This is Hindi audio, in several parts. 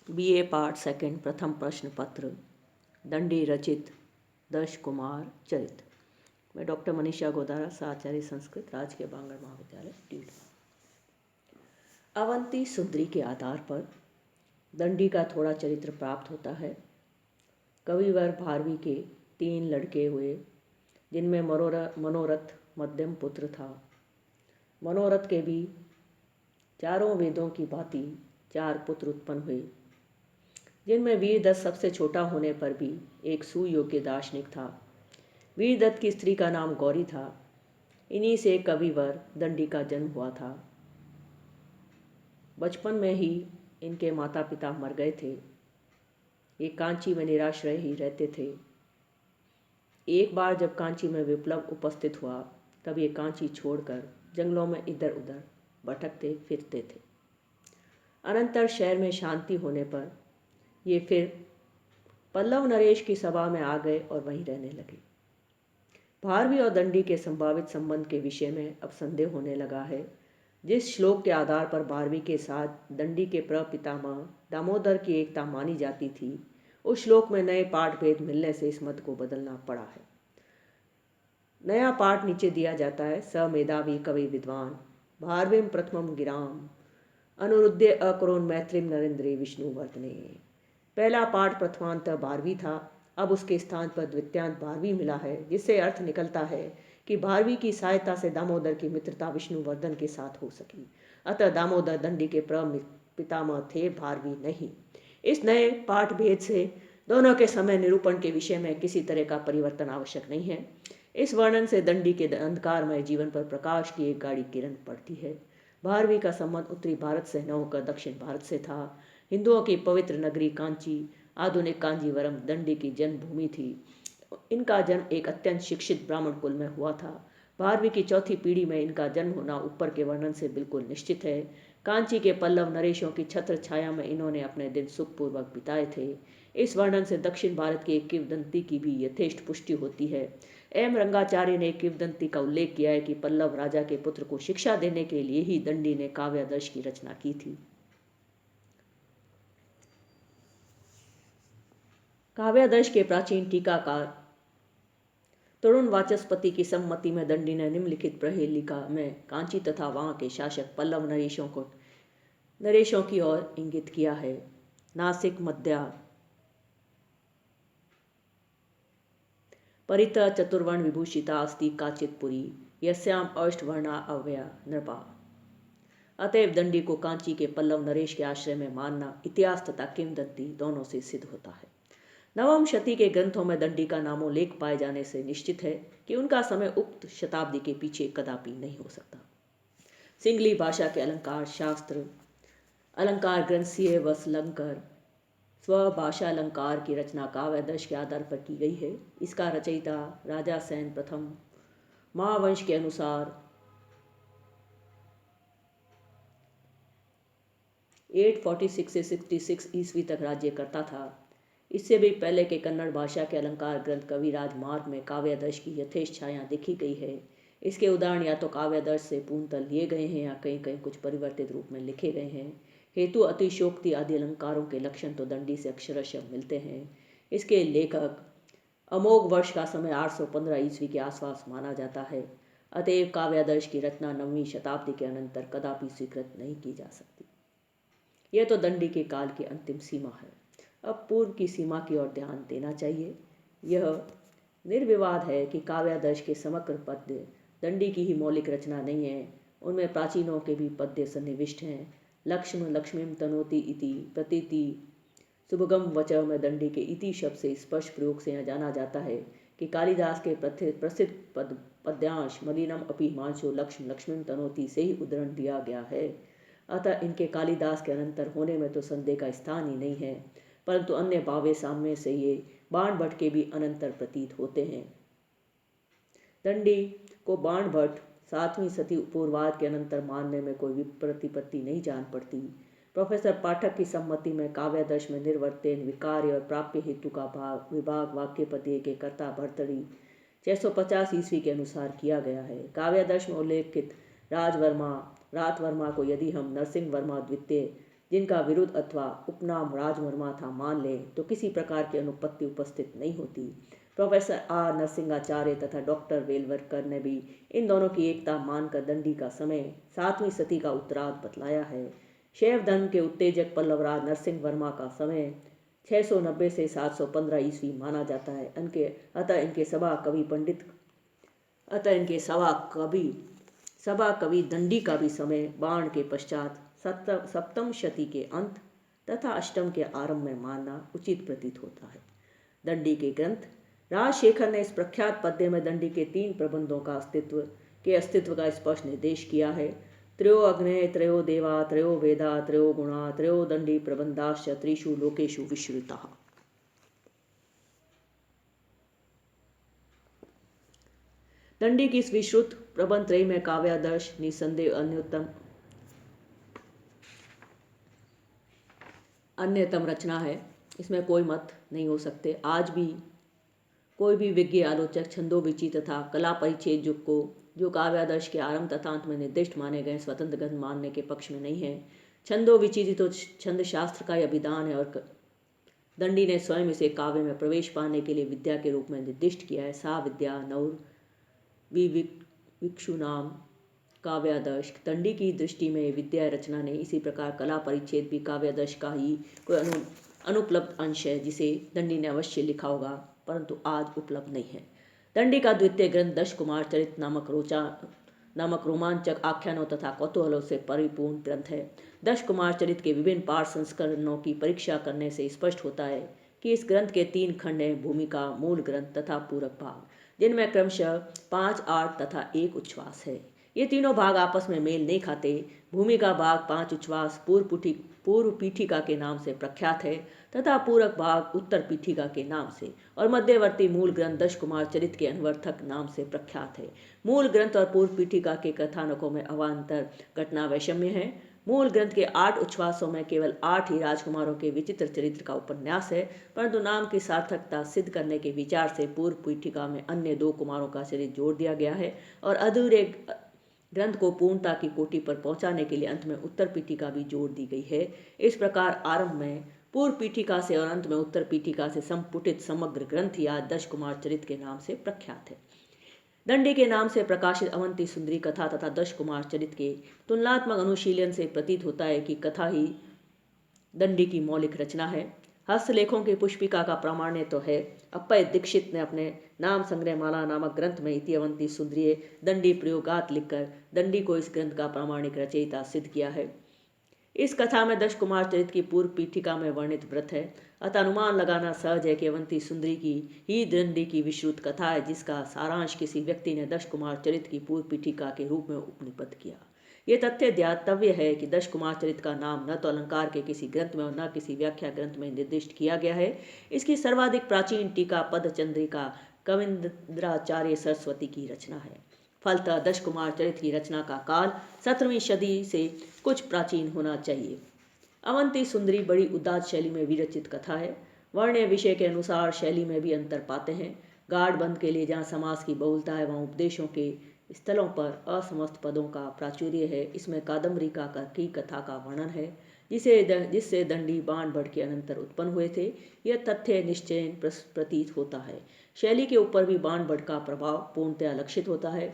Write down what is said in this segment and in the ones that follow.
बीए पार्ट सेकंड प्रथम प्रश्न पत्र दंडी रचित दश कुमार चरित। मैं डॉक्टर मनीषा गोदारा, साचार्य संस्कृत, राजकीय बांगड़ महाविद्यालय टीट। अवंती सुंदरी के आधार पर दंडी का थोड़ा चरित्र प्राप्त होता है। कविवर भारवी के 3 लड़के हुए, जिनमें मनोरथ मध्यम पुत्र था। मनोरथ के भी चारों वेदों की भांति 4 पुत्र उत्पन्न हुए, जिनमें वीरदत्त सबसे छोटा होने पर भी एक सुयोग्य दार्शनिक था। वीरदत्त की स्त्री का नाम गौरी था। इन्हीं से कविवर दंडी का जन्म हुआ था। बचपन में ही इनके माता पिता मर गए थे। ये कांची में निराश्रय ही रहते थे। एक बार जब कांची में विप्लव उपस्थित हुआ, तब ये कांची छोड़कर जंगलों में इधर उधर भटकते फिरते थे। अनंतर शहर में शांति होने पर ये फिर पल्लव नरेश की सभा में आ गए और वहीं रहने लगे। भारवी और दंडी के संभावित संबंध के विषय में अब संदेह होने लगा है। जिस श्लोक के आधार पर भारवी के साथ दंडी के प्रपितामह दामोदर की एकता मानी जाती थी, उस श्लोक में नए पाठ भेद मिलने से इस मत को बदलना पड़ा है। नया पाठ नीचे दिया जाता है। स मेधावी कवि विद्वान भारवीम प्रथमम गिराम अनुरुद्ध अकरोन मैत्रीम नरेंद्रे विष्णुवर्धने। पहला पाठ प्रथमांत भारवी था, अब उसके स्थान पर द्वितीयांत भारवी मिला है, जिससे अर्थ निकलता है कि भारवी की सहायता से दामोदर की मित्रता विष्णुवर्धन के साथ हो सकी। अतः दामोदर दंडी के पितामह थे, भारवी नहीं। इस नए पाठ भेद से दोनों के समय निरूपण के विषय में किसी तरह का परिवर्तन आवश्यक नहीं है। इस वर्णन से दंडी के अंधकारमय जीवन पर प्रकाश की एक गाढ़ी किरण पड़ती है। भारवी का संबंध उत्तरी भारत से न होकर दक्षिण भारत से था। हिंदुओं की पवित्र नगरी कांची, आधुनिक कांजीवरम, दंडी की जन्मभूमि थी। इनका जन्म एक अत्यंत शिक्षित ब्राह्मण कुल में हुआ था। भारवी की चौथी पीढ़ी में इनका जन्म होना ऊपर के वर्णन से बिल्कुल निश्चित है। कांची के पल्लव नरेशों की छत्र छाया में इन्होंने अपने दिन सुखपूर्वक बिताए थे। इस वर्णन से दक्षिण भारत की एक किंवदंती की भी यथेष्ट पुष्टि होती है। एम रंगाचार्य ने किंवदंती का उल्लेख किया है कि पल्लव राजा के पुत्र को शिक्षा देने के लिए ही दंडी ने काव्यादर्श की रचना की थी। काव्यादर्श के प्राचीन टीकाकार तरुण वाचस्पति की सम्मति में दंडी ने निम्नलिखित प्रहेलिका में कांची तथा वहां के शासक पल्लव नरेशों की ओर इंगित किया है। नासिक मध्या परित चतुर्वर्ण विभूषिता अस्ति काचितपुरी यस्याम अष्टवर्णा अव्यया नृपा। अतएव दंडी को कांची के पल्लव नरेश के आश्रय में मानना इतिहास तथा किंवदंती दोनों से सिद्ध होता है। नवम शती के ग्रंथों में दंडी का नामोल्लेख पाए जाने से निश्चित है कि उनका समय उक्त शताब्दी के पीछे कदापि नहीं हो सकता। सिंगली भाषा के अलंकार शास्त्र अलंकार ग्रंथ सीए वसलंकर स्वभाषा अलंकार की रचना काव्यादर्श के आधार पर की गई है। इसका रचयिता राजा सेन प्रथम महावंश के अनुसार 846 से 66 ईस्वी तक राज्य करता था। इससे भी पहले के कन्नड़ भाषा के अलंकार ग्रंथ कविराज मार्ग में काव्यादर्श की यथेष्ट छाया देखी गई है। इसके उदाहरण या तो काव्यादर्श से पूर्णतः लिए गए हैं या कहीं कहीं कुछ परिवर्तित रूप में लिखे गए हैं। हेतु अतिशोक्ति आदि अलंकारों के लक्षण तो दंडी से अक्षरशः मिलते हैं। इसके लेखक अमोघ वर्ष का समय 815 ईस्वी के आसपास माना जाता है। अतएव काव्यादर्श की रचना 9वीं शताब्दी के अनंतर कदापि स्वीकृत नहीं की जा सकती। यह तो दंडी के काल की अंतिम सीमा है। अब पूर्व की सीमा की ओर ध्यान देना चाहिए। यह निर्विवाद है कि काव्यादर्श के समग्र पद्य दंडी की ही मौलिक रचना नहीं है। उनमें प्राचीनों के भी पद्य सन्निविष्ट हैं। लक्ष्म लक्ष्मीम तनोति इति प्रतीति सुभगम वच में दंडी के इति शब्द से स्पष्ट प्रयोग से यह जाना जाता है कि कालिदास के प्रसिद्ध पद्यांश मलिनम अपि हिमांशु लक्ष्म लक्ष्मीम तनोति से ही उद्धरण दिया गया है। अतः इनके कालिदास के अनंतर होने में तो संदेह का स्थान ही नहीं है, परंतु अन्य भावे साम्य से ये बाण भट्ट के भी अनंतर प्रतीत होते हैं। दंडी को बाण भट्ट 7वीं शती पूर्वार्ध के अनंतर मानने में कोई प्रतिपत्ति नहीं जान पड़ती। प्रोफेसर पाठक की सम्मति में काव्यादर्श में निर्वर्तन विकार्य और प्राप्य हेतु का विभाग वाक्य पद्य के कर्ता भर्तृहरि 650 ईस्वी के अनुसार किया गया है। काव्यादर्श में उल्लेखित रातवर्मा को यदि हम नरसिंह वर्मा द्वितीय जिनका विरुद्ध अथवा उपनाम राजवर्मा था मान ले तो किसी प्रकार की अनुपत्ति उपस्थित नहीं होती। प्रोफेसर आर नरसिंहाचार्य तथा डॉक्टर वेलवरकर ने भी इन दोनों की एकता मानकर दंडी का समय 7वीं सदी का उत्तरार्ध बतलाया है। शैव धर्म के उत्तेजक पल्लवराज नरसिंह वर्मा का समय 690 से 715 ईस्वी माना जाता है। अतः इनके सभा कवि दंडी का भी समय बाण के पश्चात सप्तम शती के अंत तथा अष्टम के आरंभ में मानना उचित प्रतीत होता है। दंडी के ग्रंथ राजशेखर ने इस प्रख्यात पद्य में दंडी के 3 प्रबंधों का अस्तित्व का स्पष्ट निर्देश किया है। त्रयो अग्ने त्रयो देवा त्रयो वेदा त्रयो गुणा त्रयो दंडी प्रबंधाश्च त्रिषु लोकेषु विश्रुताः। दंडी की इस विश्रुत प्रबंध त्रयी में काव्यादर्श निसंदेह अन्यतम रचना है। इसमें कोई मत नहीं हो सकते। आज भी कोई भी विज्ञ आलोचक छंदोविची तथा कला परिच्छेद युग को जो काव्यादर्श के आरंभ तथा अंत में निर्दिष्ट माने गए स्वतंत्र ग्रंथ मानने के पक्ष में नहीं है। छंदोविची तो छंद शास्त्र का यह विधान है और दंडी ने स्वयं इसे काव्य में प्रवेश पाने के लिए विद्या के रूप में निर्दिष्ट किया है। सा विद्या नौर विक्षु नाम काव्यादर्श। दंडी की दृष्टि में विद्या रचना ने इसी प्रकार कला परिच्छेद भी काव्यादर्श का ही कोई अनुपलब्ध अंश है जिसे दंडी ने अवश्य लिखा होगा परंतु आज उपलब्ध नहीं है। दंडी का द्वितीय ग्रंथ दश कुमार चरित नामक रोमांचक आख्यानों तथा कौतूहलों से परिपूर्ण ग्रंथ है। दश कुमार चरित के विभिन्न पाठ संस्करणों की परीक्षा करने से स्पष्ट होता है कि इस ग्रंथ के 3 खंड हैं, भूमिका, मूल ग्रंथ तथा पूरक भाग, जिनमें क्रमशः 5, 8 तथा 1 उच्छ्वास है। ये तीनों भाग आपस में मेल नहीं खाते। भूमिका भाग 5 उच्छ्वास पूर्व पीठिका के नाम से प्रख्यात है तथा पूरक भाग उत्तर पीठिका के नाम से और मध्यवर्ती मूल ग्रंथ दश कुमार चरित के अनवर्थक नाम से प्रख्यात है। मूल ग्रंथ और पूर्व पीठिका के कथानकों में अवान्तर घटना वैषम्य है। मूल ग्रंथ के 8 उच्छ्वासों में केवल 8 ही राजकुमारों के विचित्र चरित्र का उपन्यास है, परंतु नाम की सार्थकता सिद्ध करने के विचार से पूर्व पीठिका में अन्य 2 कुमारों का चरित्र जोड़ दिया गया है और अधूरे ग्रंथ को पूर्णता की कोटि पर पहुंचाने के लिए अंत में उत्तर पीठिका भी जोड़ दी गई है। इस प्रकार आरंभ में पूर्व पीठिका से और अंत में उत्तर पीठिका से संपुटित समग्र ग्रंथ या दश कुमार चरित के नाम से प्रख्यात है। दंडी के नाम से प्रकाशित अवंती सुंदरी कथा तथा दश कुमार चरित के तुलनात्मक अनुशीलन से प्रतीत होता है कि कथा ही दंडी की मौलिक रचना है। हस्तलेखों की पुष्पिका का प्रामाण्य तो है। अप्पय दीक्षित ने अपने नाम संग्रह माला नामक ग्रंथ में इति अवंती सुंदरी दंडी प्रयोगात लिखकर दंडी को इस ग्रंथ का प्रामाणिक रचयिता सिद्ध किया है। इस कथा में दश कुमार चरित की पूर्व पीठिका में वर्णित व्रत है, अतः अनुमान लगाना सहज है कि अवंती सुंदरी की ही दंडी की विश्रुत कथा है जिसका सारांश किसी व्यक्ति ने दश कुमार चरित की पूर्व पीठिका के रूप में उपनिबद्ध किया। ये तथ्य ध्यातव्य है कि दश कुमार चरित का नाम न तो अलंकार के किसी ग्रंथ में और न किसी व्याख्या ग्रंथ में निर्दिष्ट किया गया है। इसकी सर्वाधिक प्राचीन टीका पदचंद्रिका कविंद्राचार्य सरस्वती की रचना है। फलतः दश कुमार चरित की रचना का काल 17वीं सदी से कुछ प्राचीन होना चाहिए। अवंती सुंदरी बड़ी उदात शैली में विरचित कथा है। वर्ण्य विषय के अनुसार शैली में भी अंतर पाते हैं। गाढ़ बंध के लिए जहाँ समास की बहुलता है वहाँ उपदेशों के स्थलों पर असमस्त पदों का प्राचुर्य है। इसमें कादम्बरिका की कथा का वर्णन है जिससे दंडी बाण भट्ट के अनंतर उत्पन्न हुए थे। यह तथ्य निश्चय प्रतीत होता है। शैली के ऊपर भी बाण भट्ट का प्रभाव पूर्णतया लक्षित होता है।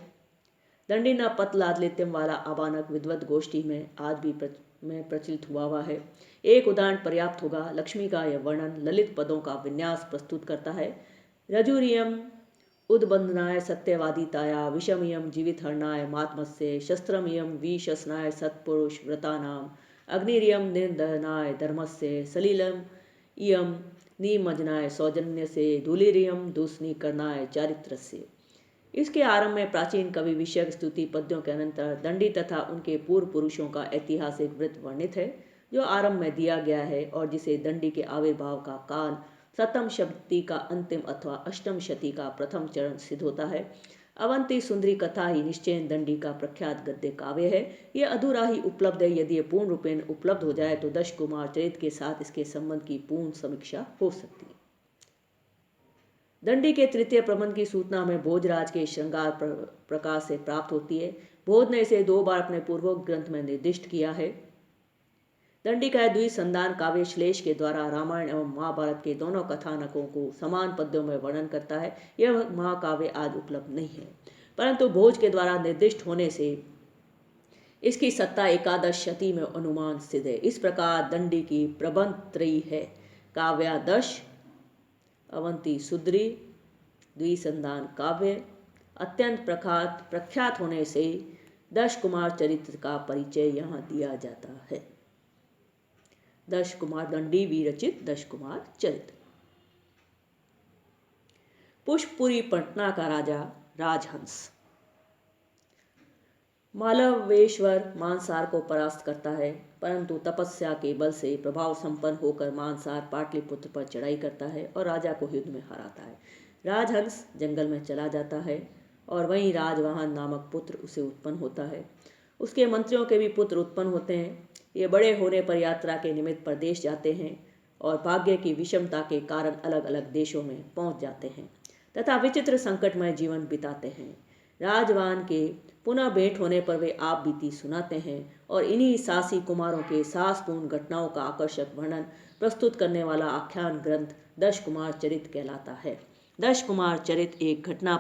दंडी न पतलादलित्यम वाला आबानक विद्वत गोष्ठी में आज भी प्रचलित हुआ है। एक उदाहरण पर्याप्त होगा। लक्ष्मी का यह वर्णन ललित पदों का विन्यास प्रस्तुत करता है। रजुरियम उद्बंधनाय सत्यवादिताया विषमियम जीवित हरणाय मात्मस्य शस्त्रमियम विशस्नाय सत्पुरुष व्रतानाम अग्निरियम निर्दहनाय धर्मस्य सलीलम इयम निमज्जनाय सौजन्य से धूलिरियम दूषणीकरणाय चारित्रस्य। इसके आरंभ में प्राचीन कवि विषयक स्तुति पद्यों के अनंतर दंडी तथा उनके पूर्व पुरुषों का ऐतिहासिक वृत्त वर्णित है जो आरंभ में दिया गया है और जिसे दंडी के आविर्भाव का काल 7वीं शती का अंतिम अथवा 8वीं शती का प्रथम चरण सिद्ध होता है। अवंती सुंदरी कथा ही निश्चय दंडी का प्रख्यात गद्य काव्य है। यह अधूरा ही उपलब्ध है। यदि यह पूर्ण रूपेण उपलब्ध हो जाए तो दश कुमार चरित के साथ इसके संबंध की पूर्ण समीक्षा हो सकती है। दंडी के तृतीय प्रबंध की सूचना में भोजराज के श्रृंगार प्रकाश से प्राप्त होती है। भोज ने इसे 2 बार अपने पूर्वोक्त ग्रंथ में निर्दिष्ट किया है। दंडी का द्विसंधान काव्य श्लेष के द्वारा रामायण एवं महाभारत के दोनों कथानकों को समान पद्यों में वर्णन करता है। यह महाकाव्य आज उपलब्ध नहीं है, परंतु भोज के द्वारा निर्दिष्ट होने से इसकी सत्ता एकादश शती में अनुमान सिद्ध है। इस प्रकार दंडी की प्रबंध त्रयी है: काव्यादश, अवंती सुंदरी, द्विसंधान काव्य। अत्यंत प्रख्यात होने से दश कुमार चरित्र का परिचय यहाँ दिया जाता है। दश कुमार दंडी विरचित दश कुमार चरित्र। पुष्पपुरी पटना का राजा राजहंस मालवेश्वर मानसार को परास्त करता है, परंतु तपस्या के बल से प्रभाव संपन्न होकर मानसार पाटलिपुत्र पर चढ़ाई करता है और राजा को युद्ध में हराता है। राजहंस जंगल में चला जाता है और वहीं राजवाहन नामक पुत्र उसे उत्पन्न होता है। उसके मंत्रियों के भी पुत्र उत्पन्न होते हैं। ये बड़े होने पर यात्रा के निमित्त प्रदेश जाते हैं और भाग्य की विषमता के कारण अलग अलग देशों में पहुंच जाते हैं तथा विचित्र संकटमय जीवन बिताते हैं। राजवान के पुनः भेंट होने पर वे आप बीती सुनाते हैं और इन्हीं साहसी कुमारों के साहसपूर्ण घटनाओं का आकर्षक वर्णन प्रस्तुत करने वाला आख्यान ग्रंथ दश कुमार चरित कहलाता है। दश कुमार चरित एक घटना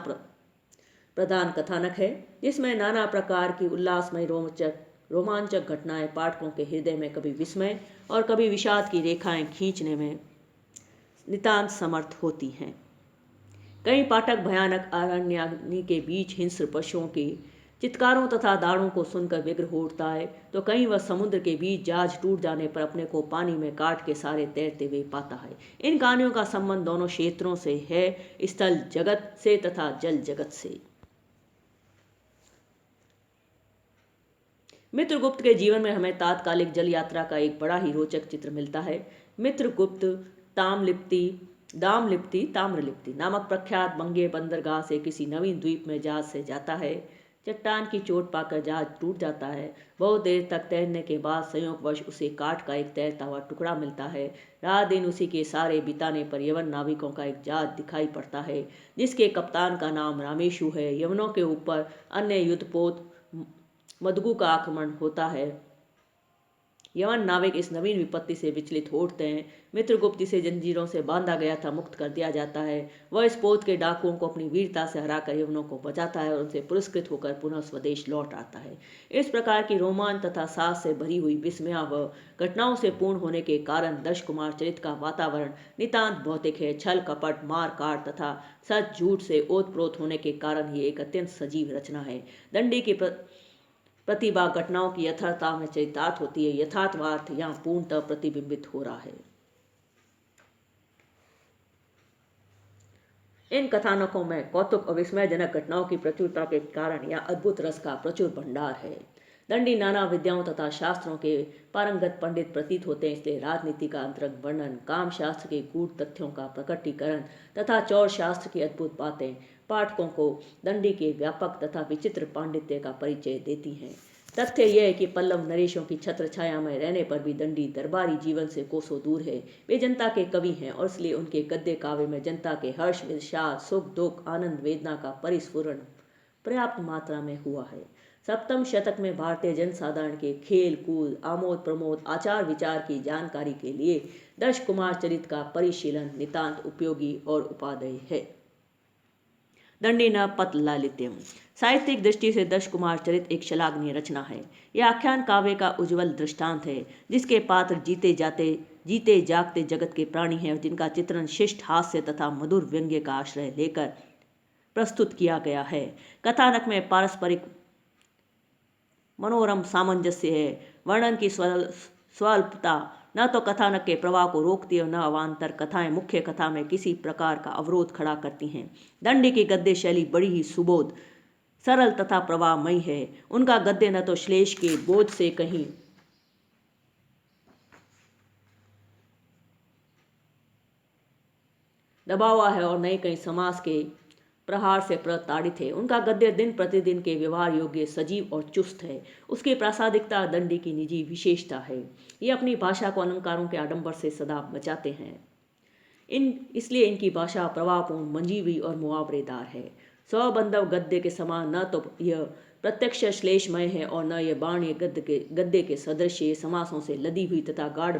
प्रधान कथानक है, जिसमें नाना प्रकार की उल्लासमय रोमांचक घटनाएं पाठकों के हृदय में कभी विस्मय और कभी विषाद की रेखाएं खींचने में नितांत समर्थ होती हैं। कई पाठक भयानक अरण्याग्नि के बीच हिंस्र पशुओं के चित्कारों तथा दाड़ों को सुनकर व्यग्र हो उठता है, तो कहीं वह समुद्र के बीच जहाज टूट जाने पर अपने को पानी में काट के सारे तैरते हुए पाता है। इन कहानियों का संबंध दोनों क्षेत्रों से है, स्थल जगत से तथा जल जगत से। मित्रगुप्त के जीवन में हमें तात्कालिक जल यात्रा का एक बड़ा ही रोचक चित्र मिलता है। मित्रगुप्त दामलिप्ति ताम्रलिप्ति नामक प्रख्यात बंगे बंदरगाह से किसी नवीन द्वीप में जहाज से जाता है। चट्टान की चोट पाकर जहाज टूट जाता है। बहुत देर तक तैरने के बाद संयोगवश उसे काठ का एक तैरता हुआ टुकड़ा मिलता है। रात दिन उसी के सारे बिताने पर यवन नाविकों का एक जहाज दिखाई पड़ता है, जिसके कप्तान का नाम रामेशु है। यवनों के ऊपर अन्य युद्धपोत मदगु का आक्रमण होता है। यवन नाविक इस नवीन विपत्ति से विचलित हो उठते हैं। मित्रगुप्त जिसे जंजीरों से बांधा गया था मुक्त कर दिया जाता है। वह इस पोत के डाकुओं को अपनी वीरता से हराकर यवनों को बचाता है और उनसे पुरस्कृत होकर पुनः स्वदेश लौट आता है। इस प्रकार की रोमांच तथा साहस से भरी हुई विस्मयावह घटनाओं से पूर्ण होने के कारण दश कुमार चरित का वातावरण नितांत भौतिक है। छल कपट मार काट तथा सच झूठ से ओतप्रोत होने के कारण ये एक अत्यंत सजीव रचना है। दंडी की प्रतिभा घटनाओं की यथार्थता में चरितार्थ होती है। यथार्थवार्थ यहाँ पूर्णतः प्रतिबिंबित हो रहा है। इन कथानकों में कौतुक और विस्मयजनक घटनाओं की प्रचुरता के कारण यह अद्भुत रस का प्रचुर भंडार है। दंडी नाना विद्याओं तथा शास्त्रों के पारंगत पंडित प्रतीत होते हैं, इसलिए राजनीति का अंतरंग वर्णन, काम शास्त्र के गूढ़ तथ्यों का प्रकटीकरण तथा चौर शास्त्र की अद्भुत बातें पाठकों को दंडी के व्यापक तथा विचित्र पांडित्य का परिचय देती हैं। तथ्य यह है कि पल्लव नरेशों की छत्र छाया में रहने पर भी दंडी दरबारी जीवन से कोसों दूर है। वे जनता के कवि हैं और इसलिए उनके गद्य काव्य में जनता के हर्ष विषाद सुख दुख आनंद वेदना का परिस्फुरण पर्याप्त मात्रा में हुआ है। सप्तम शतक में भारतीय जनसाधारण के खेल कूद आमोद प्रमोद आचार विचार की जानकारी के लिए दश कुमार चरित का परिशीलन नितांत उपयोगी और उपादेय है। दंडी न पत लालित्यम साहित्यिक दृष्टि से दश कुमार चरित एक श्लाघनीय रचना है। यह आख्यान काव्य का उज्ज्वल दृष्टांत है, जिसके पात्र जीते जागते जगत के प्राणी हैं और जिनका चित्रण शिष्ट हास्य तथा मधुर व्यंग्य का आश्रय लेकर प्रस्तुत किया गया है। कथानक में पारस्परिक मनोरम सामंजस्य है। वर्णन की स्वल्पता न तो कथानक के प्रवाह को रोकती है और न अवान्तर कथाएं मुख्य कथा में किसी प्रकार का अवरोध खड़ा करती हैं। दंडी की गद्य शैली बड़ी ही सुबोध सरल तथा प्रवाहमयी है। उनका गद्य न तो श्लेष के बोझ से कहीं दबा हुआ है और न ही कहीं समास के प्रहार से प्रताड़ित है। उनका गद्य दिन प्रतिदिन के व्यवहार योग्य सजीव और चुस्त है। उसकी प्रासादिकता दंडी की निजी विशेषता है। ये अपनी भाषा को अलंकारों के आडंबर से सदा बचाते हैं। इसलिए इनकी भाषा प्रवाहपूर्ण मंजीवी और मुहावरेदार है। स्वबंधव गद्य के समान न तो यह प्रत्यक्ष श्लेषमय है और न यह बाण ये गद्दे के सदृश समासों से लदी हुई तथा गाढ़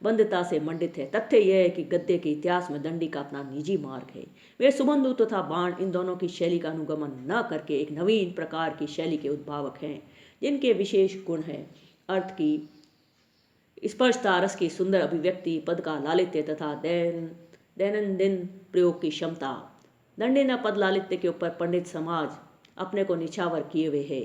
बंधता से मंडित है। तथ्य यह है कि गद्दे के इतिहास में दंडी का अपना निजी मार्ग है। वे सुबंधु तथा बाण इन दोनों की शैली का अनुगमन न करके एक नवीन प्रकार की शैली के उद्भावक हैं, जिनके विशेष गुण है अर्थ की स्पष्टता, रस की सुंदर अभिव्यक्ति, पद का लालित्य तथा दैनंदिन प्रयोग की क्षमता। दंडी न पद लालित्य के ऊपर पंडित समाज अपने को निछावर किए हुए है।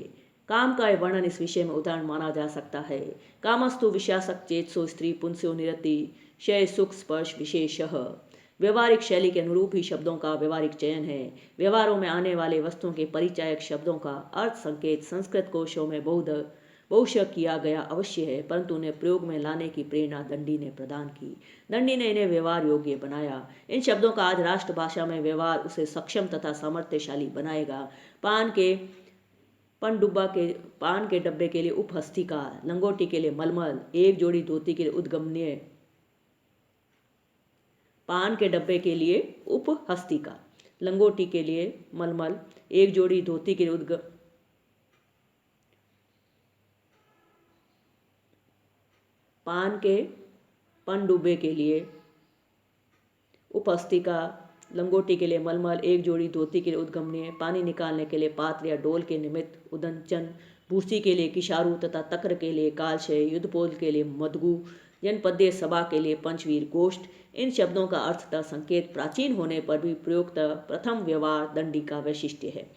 काम का यह वर्णन इस विषय में उदाहरण माना जा सकता है। कामस्तु विषयासक्त चेतसो स्त्री पुंसो निरति शय सुख स्पर्श विशेषः। व्यवहारिक शैली के अनुरूप ही शब्दों का व्यवहारिक चयन है। व्यवहारों में आने वाले वस्तुओं के परिचायक शब्दों का अर्थ संकेत संस्कृत कोशों में बहुशः किया गया अवश्य है, परंतु उन्हें प्रयोग में लाने की प्रेरणा दंडी ने प्रदान की। दंडी ने इन्हें व्यवहार योग्य बनाया। इन शब्दों का आज राष्ट्रभाषा में व्यवहार उसे सक्षम तथा सामर्थ्यशाली बनाएगा। पान के डब्बे के लिए उपहस्तिका, लंगोटी के लिए मलमल, एक जोड़ी धोती के लिए उद्गमनीय। पान के डब्बे के लिए उपहस्तिका, लंगोटी के लिए मलमल, एक जोड़ी धोती के लिए पनडुब्बे के लिए उपहस्तिका, लंगोटी के लिए मलमल, एक जोड़ी धोती के लिए उद्गमनीय, पानी निकालने के लिए पात्र या डोल के निमित्त उदंचन, भूसी के लिए किशारु तथा तक्र के लिए कालशय, युद्धपोल के लिए मदगु, जनपदीय सभा के लिए पंचवीर गोष्ठ। इन शब्दों का अर्थ तथा संकेत प्राचीन होने पर भी प्रयुक्त प्रथम व्यवहार दंडी का वैशिष्ट्य है।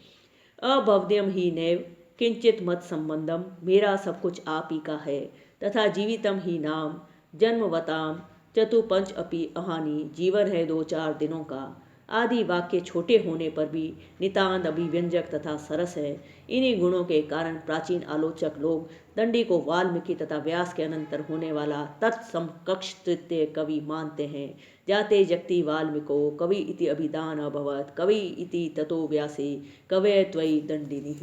अभवद्यम ही नैव किंचित मत संबंधम, मेरा सब कुछ आप ही का है, तथा जीवितम ही नाम जन्मवताम चतुपंच अपि अहानी, जीवन है 2-4 दिनों का। आदि वाक्य छोटे होने पर भी नितांत अभिव्यंजक तथा सरस है। इन्हीं गुणों के कारण प्राचीन आलोचक लोग दंडी को वाल्मीकि तथा व्यास के अनंतर होने वाला तत्समकक्ष तृतीय कवि मानते हैं। जाते जगति वाल्मीको कवि इति अभिधान अभवत्, कवि इति ततो व्यासे कवये त्वयि दंडिनी।